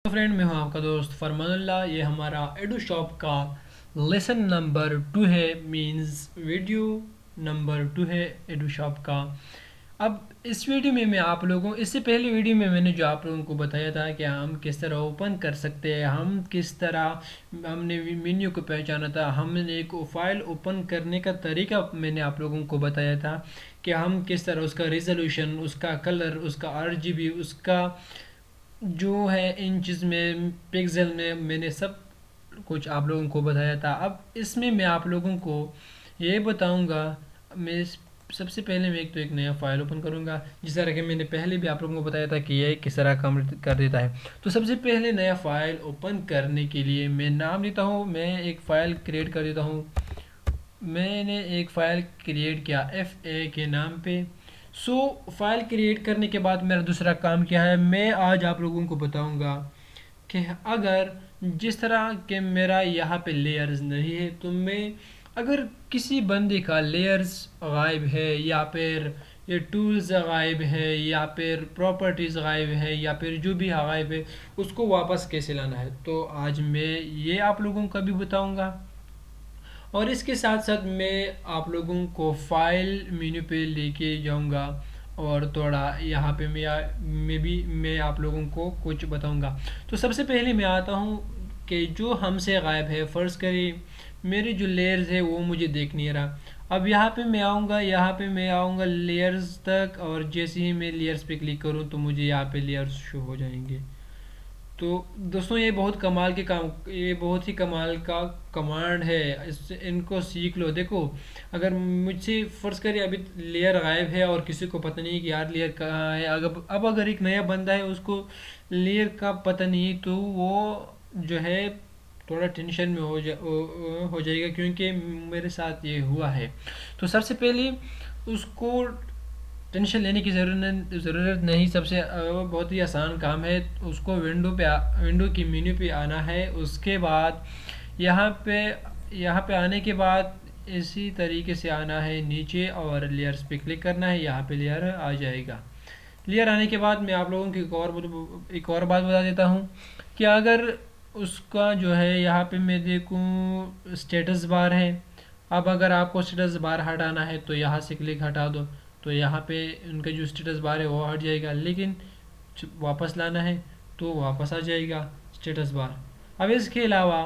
Friend, मैं हूं आपका दोस्त फरमानुल्लाह। ये हमारा एडू शॉप का लेसन नंबर 2 है, मींस वीडियो नंबर 2 है एडू शॉप का। अब इस वीडियो में मैं आप लोगों इससे पहले वीडियो में मैंने जो आप लोगों को बताया था कि हम किस तरह ओपन कर सकते हैं, हम किस तरह हमने मेन्यू को पहचाना था, हमने एक फाइल ओपन करने का तरीका मैंने आप लोगों को बताया था कि हम किस तरह उसका रिजोल्यूशन, उसका कलर, उसका RGB, उसका जो है इंचज़ में, पिक्सल में, मैंने सब कुछ आप लोगों को बताया था। अब इसमें मैं आप लोगों को ये बताऊंगा। सबसे पहले मैं एक नया फाइल ओपन करूंगा, जिस तरह कि मैंने पहले भी आप लोगों को बताया था कि ये किस तरह काम कर देता है। तो सबसे पहले नया फाइल ओपन करने के लिए मैं नाम देता हूँ, मैं एक फ़ाइल क्रिएट कर देता हूँ। मैंने एक फ़ाइल क्रिएट किया FA के नाम पे। फाइल क्रिएट करने के बाद मेरा दूसरा काम क्या है, मैं आज आप लोगों को बताऊंगा कि अगर जिस तरह के मेरा यहाँ पे लेयर्स नहीं है, तो मैं अगर किसी बंदे का लेयर्स गायब है, या फिर ये टूल्स गायब है, या फिर प्रॉपर्टीज़ गायब है, या फिर जो भी गायब है, उसको वापस कैसे लाना है, तो आज मैं ये आप लोगों को भी बताऊंगा। और इसके साथ साथ मैं आप लोगों को फाइल मेन्यू पे लेके जाऊंगा, और थोड़ा यहाँ पे मैं आप लोगों को कुछ बताऊंगा। तो सबसे पहले मैं आता हूँ कि जो हमसे गायब है, फ़र्ज़ करिए मेरे जो लेयर्स है वो मुझे देख नहीं रहा। अब यहाँ पे मैं आऊँगा लेयर्स तक, और जैसे ही मैं लेयर्स पे क्लिक करूँ तो मुझे यहाँ पे लेयर्स शो हो जाएंगे। तो दोस्तों, ये बहुत ही कमाल का कमांड है, इससे इनको सीख लो। देखो, अगर मुझसे फ़र्ज़ करिए अभी लेयर गायब है और किसी को पता नहीं कि यार लेयर कहाँ है, अगर एक नया बंदा है, उसको लेयर का पता नहीं, तो वो जो है थोड़ा टेंशन में हो जाएगा, क्योंकि मेरे साथ ये हुआ है। तो सबसे पहले उसको टेंशन लेने की ज़रूरत नहीं। बहुत ही आसान काम है। उसको विंडो की मेन्यू पे आना है। उसके बाद यहाँ पे यहाँ पे आने के बाद इसी तरीके से आना है नीचे, और लेयर्स पे क्लिक करना है। यहाँ पे लेयर आ जाएगा। लेयर आने के बाद मैं आप लोगों की एक और बात बता देता हूँ कि अगर उसका जो है यहाँ पे मैं देखूँ स्टेटस बार है। अब अगर आपको स्टेटस बार हटाना है तो यहाँ से क्लिक हटा दो, तो यहाँ पे उनका जो स्टेटस बार है वो हट जाएगा। लेकिन वापस लाना है तो वापस आ जाएगा स्टेटस बार। अब इसके अलावा,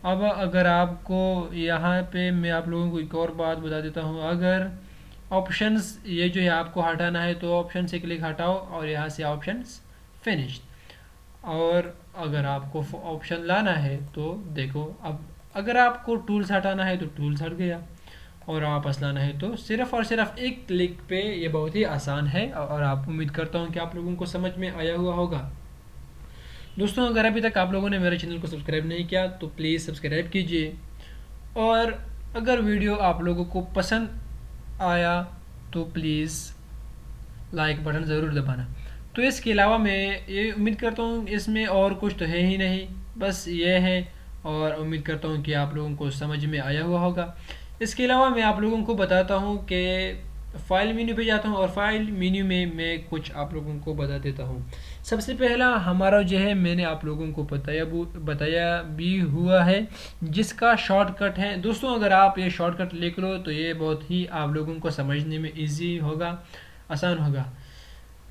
अब अगर आपको यहाँ पे मैं आप लोगों को एक और बात बता देता हूँ। अगर ऑप्शंस ये जो है आपको हटाना है, तो ऑप्शन से क्लिक हटाओ और यहाँ से ऑप्शंस फिनिश्ड। और अगर आपको ऑप्शन लाना है तो देखो, अब अगर आपको टूल्स हटाना है तो टूल्स हट गया, और वापस लाना है तो सिर्फ और सिर्फ एक क्लिक पे। ये बहुत ही आसान है, और आप उम्मीद करता हूँ कि आप लोगों को समझ में आया हुआ होगा। दोस्तों, अगर अभी तक आप लोगों ने मेरे चैनल को सब्सक्राइब नहीं किया तो प्लीज़ सब्सक्राइब कीजिए, और अगर वीडियो आप लोगों को पसंद आया तो प्लीज़ लाइक बटन ज़रूर दबाना। तो इसके अलावा मैं ये उम्मीद करता हूँ इसमें और कुछ तो है ही नहीं, बस ये है। और उम्मीद करता हूँ कि आप लोगों को समझ में आया हुआ होगा। इसके अलावा मैं आप लोगों को बताता हूँ कि फ़ाइल मेन्यू पे जाता हूँ, और फाइल मेन्यू में मैं कुछ आप लोगों को बता देता हूँ। सबसे पहला हमारा जो है, मैंने आप लोगों को बताया भी हुआ है, जिसका शॉर्टकट है। दोस्तों, अगर आप ये शॉर्टकट लिख लो तो ये बहुत ही आप लोगों को समझने में इजी होगा, आसान होगा।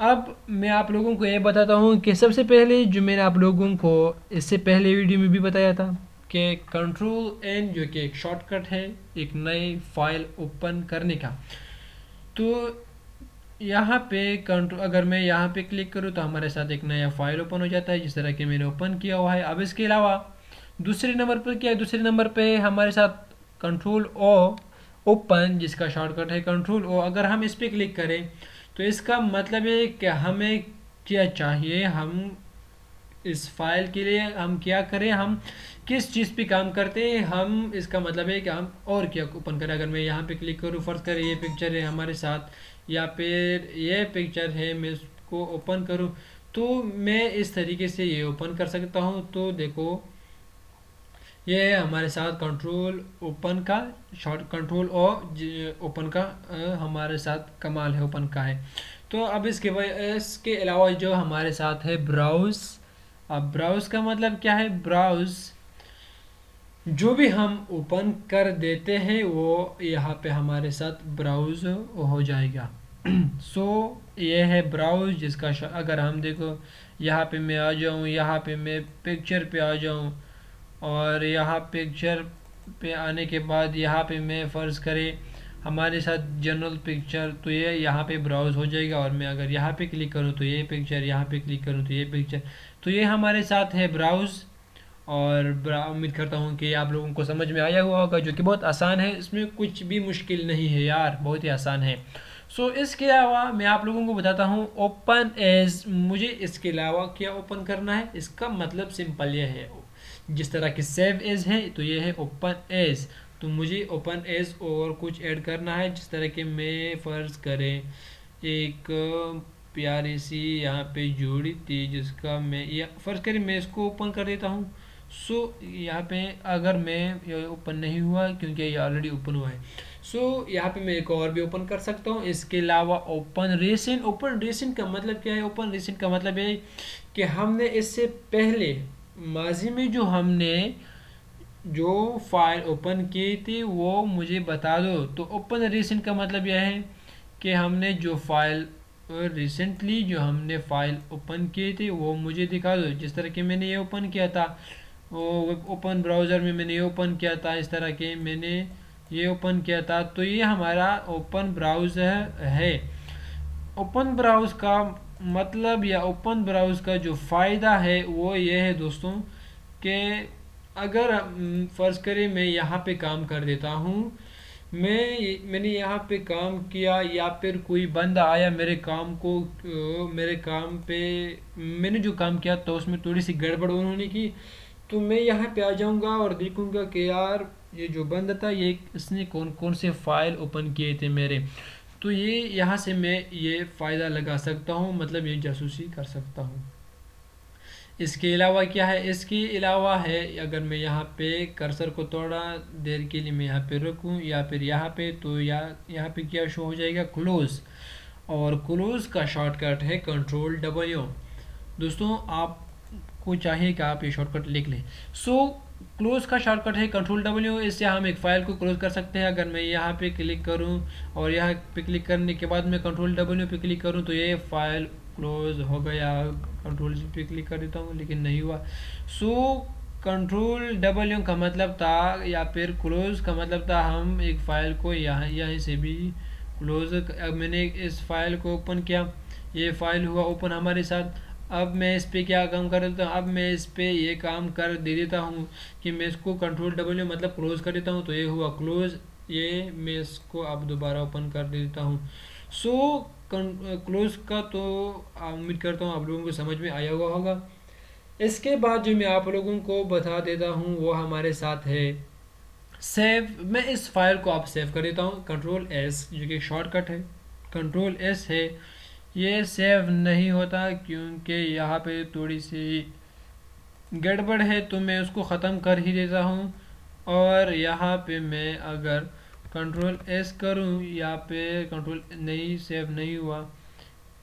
अब मैं आप लोगों को ये बताता हूँ कि सबसे पहले जो मैंने आप लोगों को इससे पहले वीडियो में भी बताया था कि Ctrl+N जो कि एक शॉर्टकट है एक नई फाइल ओपन करने का। तो यहाँ पे कंट्रोल, अगर मैं यहाँ पे क्लिक करूँ तो हमारे साथ एक नया फाइल ओपन हो जाता है, जिस तरह कि मैंने ओपन किया हुआ है। अब इसके अलावा दूसरे नंबर पर क्या है, दूसरे नंबर पे हमारे साथ Ctrl+O ओपन, जिसका शॉर्टकट है Ctrl+O। अगर हम इस पर क्लिक करें तो इसका मतलब है कि हमें क्या चाहिए, हम इस फाइल के लिए हम क्या करें, हम किस चीज़ पे काम करते हैं, हम इसका मतलब है कि हम और क्या ओपन करें। अगर मैं यहाँ पे क्लिक करूँ, फ़र्ज़ करें ये पिक्चर है हमारे साथ, या फिर ये पिक्चर है, मैं इसको ओपन करूँ तो मैं इस तरीके से ये ओपन कर सकता हूँ। तो देखो, ये है हमारे साथ कंट्रोल ओपन का हमारे साथ कमाल है, ओपन का है। तो अब इसके अलावा जो हमारे साथ है ब्राउज़, अब ब्राउज का मतलब क्या है? ब्राउज जो भी हम ओपन कर देते हैं वो यहाँ पे हमारे साथ ब्राउज हो जाएगा। सो ये है ब्राउज जिसका अगर हम देखो यहाँ पे मैं आ जाऊँ, यहाँ पे मैं पिक्चर पे आ जाऊँ और यहाँ पिक्चर पे आने के बाद यहाँ पे मैं फ़र्ज़ करें हमारे साथ जनरल पिक्चर, तो ये यहाँ पे ब्राउज़ हो जाएगा और मैं अगर यहाँ पे क्लिक करूँ तो ये पिक्चर, यहाँ पे क्लिक करूँ तो ये पिक्चर, तो ये हमारे साथ है ब्राउज़। और उम्मीद करता हूँ कि आप लोगों को समझ में आया हुआ होगा, जो कि बहुत आसान है, इसमें कुछ भी मुश्किल नहीं है यार, बहुत ही आसान है। इसके अलावा मैं आप लोगों को बताता हूँ ओपन एज, मुझे इसके अलावा क्या ओपन करना है। इसका मतलब सिंपल ये है, जिस तरह की सेव एज है तो ये है ओपन एज, तो मुझे ओपन एज और कुछ ऐड करना है। जिस तरह के मैं फ़र्ज़ करें एक प्यारी सी यहाँ पे जोड़ी थी जिसका मैं या फ़र्ज़ करें मैं इसको ओपन कर देता हूँ। यहाँ पे अगर मैं ये ओपन नहीं हुआ क्योंकि ये ऑलरेडी ओपन हुआ है। यहाँ पे मैं एक और भी ओपन कर सकता हूँ। इसके अलावा ओपन रीसेंट, ओपन रीसेंट का मतलब क्या है? ओपन रीसेंट का मतलब है कि हमने इससे पहले माजी में जो फाइल ओपन की थी वो मुझे बता दो। तो ओपन रीसेंट का मतलब यह है कि हमने जो फाइल रिसेंटली जो हमने फाइल ओपन की थी वो मुझे दिखा दो। जिस तरह के मैंने ये ओपन किया था, वो ओपन ब्राउज़र में मैंने ये ओपन किया था, इस तरह के मैंने ये ओपन किया था, तो ये हमारा ओपन ब्राउज़र है। ओपन ब्राउज़ का मतलब या ओपन ब्राउज़ का जो फ़ायदा है वो ये है दोस्तों कि अगर फ़र्ज़ करें मैं यहाँ पे काम कर देता हूँ, मैंने यहाँ पे काम किया या फिर कोई बंदा आया मेरे काम पे मैंने जो काम किया तो उसमें थोड़ी सी गड़बड़ उन्होंने की, तो मैं यहाँ पे आ जाऊँगा और देखूँगा कि यार ये जो बंदा था ये इसने कौन कौन से फ़ाइल ओपन किए थे मेरे, तो ये यहाँ से मैं ये फ़ायदा लगा सकता हूँ, मतलब ये जासूसी कर सकता हूँ। इसके अलावा क्या है? इसके अलावा है अगर मैं यहाँ पे कर्सर को थोड़ा देर के लिए मैं यहाँ पे रखूँ या फिर यहाँ पे, तो यहाँ पे क्या शो हो जाएगा? क्लोज़। और क्लोज़ का शॉर्टकट है कंट्रोल W। दोस्तों आपको चाहिए कि आप ये शॉर्टकट लिख लें। क्लोज़ का शॉर्टकट है कंट्रोल W। इससे हम एक फ़ाइल को क्लोज़ कर सकते हैं। अगर मैं यहाँ पे क्लिक करूँ और यहाँ पे क्लिक करने के बाद मैं कंट्रोल W पे क्लिक करूँ तो ये फ़ाइल क्लोज़ हो गया। कंट्रोल जी पे क्लिक कर देता हूँ लेकिन नहीं हुआ। कंट्रोल W का मतलब था या फिर क्लोज़ का मतलब था हम एक फ़ाइल को यहाँ से भी क्लोज़। अब मैंने इस फाइल को ओपन किया, ये फाइल हुआ ओपन हमारे साथ। अब मैं इस पे क्या काम कर देता हूँ? अब मैं इस पे ये काम कर दे देता हूँ कि मैं इसको कंट्रोल W मतलब क्लोज़ कर देता हूँ, तो ये हुआ क्लोज़। ये मैं इसको अब दोबारा ओपन कर देता हूँ। क्लोज़ का तो उम्मीद करता हूँ आप लोगों को समझ में आया हुआ होगा। इसके बाद जो मैं आप लोगों को बता देता हूँ वो हमारे साथ है सेव। मैं इस फाइल को आप सेव कर देता हूँ कंट्रोल S, जो कि शॉर्टकट है कंट्रोल S है। ये सेव नहीं होता क्योंकि यहाँ पे थोड़ी सी गड़बड़ है, तो मैं उसको ख़त्म कर ही देता हूँ। और यहाँ पे मैं अगर कंट्रोल S करूँ, यहाँ पे कंट्रोल नहीं, सेव नहीं हुआ।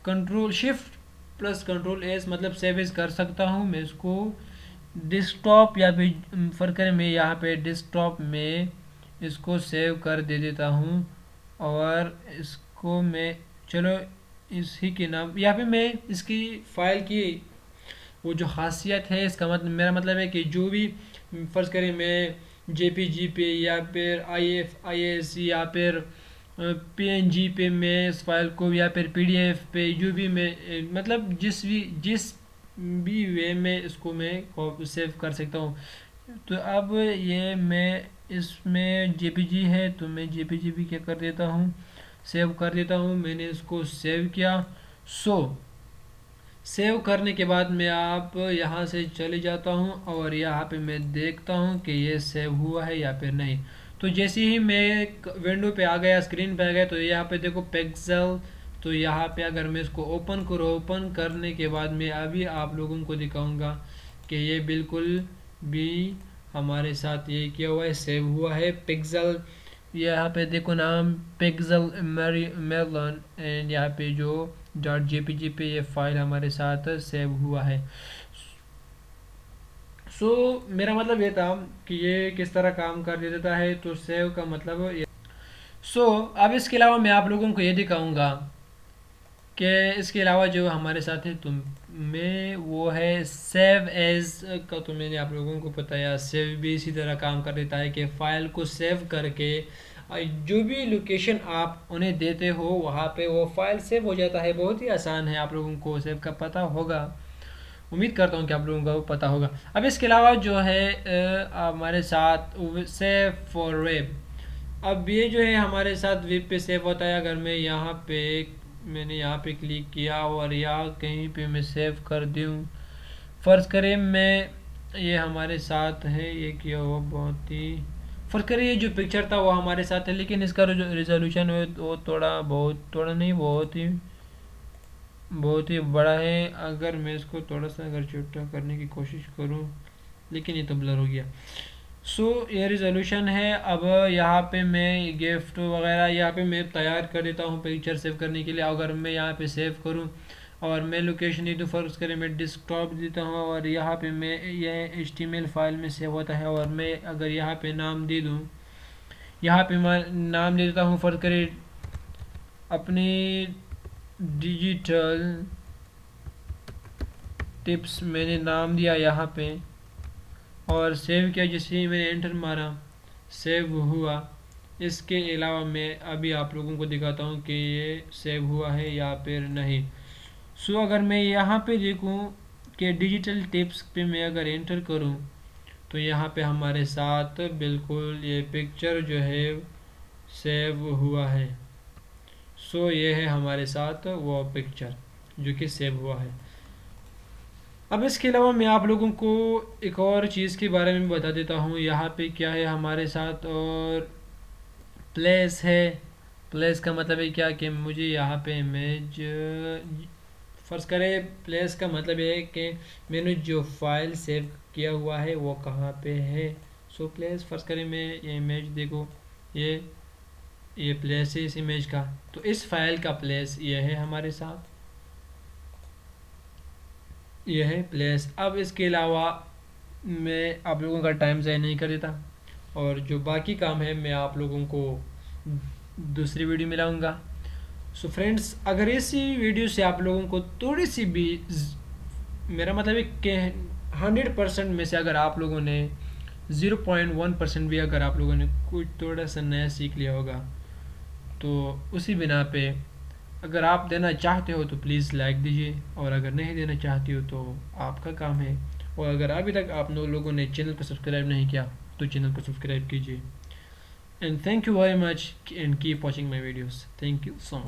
Control shift plus control S मतलब सेव एज कर सकता हूँ मैं इसको डेस्कटॉप या फिर फ़र्क करें मैं यहाँ पे डेस्कटॉप में इसको सेव कर दे देता हूँ। और इसको मैं चलो इसी के नाम यहाँ पे मैं इसकी फ़ाइल की वो जो खासियत है, इसका मतलब मेरा मतलब है कि जो भी फ़र्ज़ करें मैं JPG पे या फिर IF या फिर PNG पे मैं इस फाइल को या फिर PDF पे जो भी मैं मतलब जिस भी वे में इसको मैं सेव कर सकता हूँ। तो अब ये मैं इसमें JPG है तो मैं JPG भी क्या कर देता हूँ, सेव कर देता हूँ। मैंने इसको सेव किया। सेव करने के बाद मैं आप यहाँ से चले जाता हूँ और यहाँ पे मैं देखता हूँ कि ये सेव हुआ है या फिर नहीं। तो जैसे ही मैं विंडो पे आ गया, स्क्रीन पे आ गया, तो यहाँ पे देखो पिक्सेल, तो यहाँ पे अगर मैं इसको ओपन करूँ, ओपन करने के बाद मैं अभी आप लोगों को दिखाऊंगा कि ये बिल्कुल भी हमारे साथ ये किया हुआ है, सेव हुआ है पिक्सेल। यहाँ पे देखो नाम पिक्सेल मेलन एंड यहाँ पे जो .jpg पे ये फाइल हमारे साथ सेव हुआ है। मेरा मतलब ये था कि ये किस तरह काम कर देता है। तो सेव का मतलब ये। अब इसके अलावा मैं आप लोगों को ये दिखाऊंगा कि इसके अलावा जो हमारे साथ है तुम में वो है सेव एज का। तो मैंने आप लोगों को बताया सेव भी इसी तरह काम कर देता है कि फ़ाइल को सेव करके जो भी लोकेशन आप उन्हें देते हो वहाँ पे वो फ़ाइल सेव हो जाता है। बहुत ही आसान है, आप लोगों को सेव का पता होगा। उम्मीद करता हूँ कि आप लोगों को पता होगा। अब इसके अलावा जो है हमारे साथ सेव फॉर वेब। अब ये जो है हमारे साथ वेब पे सेव होता है। अगर मैं यहाँ पे मैंने यहाँ पे क्लिक किया और यहाँ कहीं पे मैं सेव कर दूँ, फ़र्ज़ करें मैं ये हमारे साथ है, ये किया हुआ बहुत ही फ़र्ज़ करें ये जो पिक्चर था वो हमारे साथ है, लेकिन इसका जो रिजोल्यूशन है वो थोड़ा नहीं बहुत ही बड़ा है। अगर मैं इसको थोड़ा सा अगर छोटा करने की कोशिश करूँ, लेकिन ये तो ब्लर हो गया। ये रिजोल्यूशन है। अब यहाँ पे मैं गिफ्ट वगैरह यहाँ पे मैं तैयार कर देता हूँ पिक्चर सेव करने के लिए। अगर मैं यहाँ पे सेव करूँ और मैं लोकेशन दे दूँ, फ़र्ज़ करें मैं डेस्कटॉप देता हूँ और यहाँ पे मैं ये HTML फाइल में सेव होता है। और मैं अगर यहाँ पे नाम दे दूँ, यहाँ पे मैं नाम दे देता हूँ, फ़र्ज़ करें अपनी डिजिटल टिप्स मैंने नाम दिया यहाँ पे और सेव किया। जैसे ही मैंने एंटर मारा सेव हुआ। इसके अलावा मैं अभी आप लोगों को दिखाता हूँ कि ये सेव हुआ है या फिर नहीं। अगर मैं यहाँ पे देखूँ कि डिजिटल टिप्स पे मैं अगर एंटर करूँ तो यहाँ पे हमारे साथ बिल्कुल ये पिक्चर जो है सेव हुआ है। ये है हमारे साथ वो पिक्चर जो कि सेव हुआ है। अब इसके अलावा मैं आप लोगों को एक और चीज़ के बारे में बता देता हूँ। यहाँ पे क्या है हमारे साथ, और प्लेस है। प्लेस का मतलब है क्या कि मुझे यहाँ पे इमेज फ़र्ज़ करें, प्लेस का मतलब ये है कि मैंने जो फाइल सेव किया हुआ है वो कहाँ पे है। प्लेस फ़र्ज़ करें मैं ये इमेज देखो, ये प्लेस है इस इमेज का। तो इस फाइल का प्लेस ये है हमारे साथ, यह है प्लेस। अब इसके अलावा मैं आप लोगों का टाइम ज़ाया नहीं कर देता और जो बाकी काम है मैं आप लोगों को दूसरी वीडियो में लाऊंगा। फ्रेंड्स, अगर इसी वीडियो से आप लोगों को थोड़ी सी भी मेरा मतलब है कि 100% में से अगर आप लोगों ने 0.1% भी अगर आप लोगों ने कुछ थोड़ा सा नया सीख लिया होगा, तो उसी बिना पे अगर आप देना चाहते हो तो प्लीज़ लाइक दीजिए, और अगर नहीं देना चाहती हो तो आपका काम है। और अगर अभी तक आप लोगों ने चैनल को सब्सक्राइब नहीं किया तो चैनल को सब्सक्राइब कीजिए। And thank you very much and keep watching my videos. Thank you so much.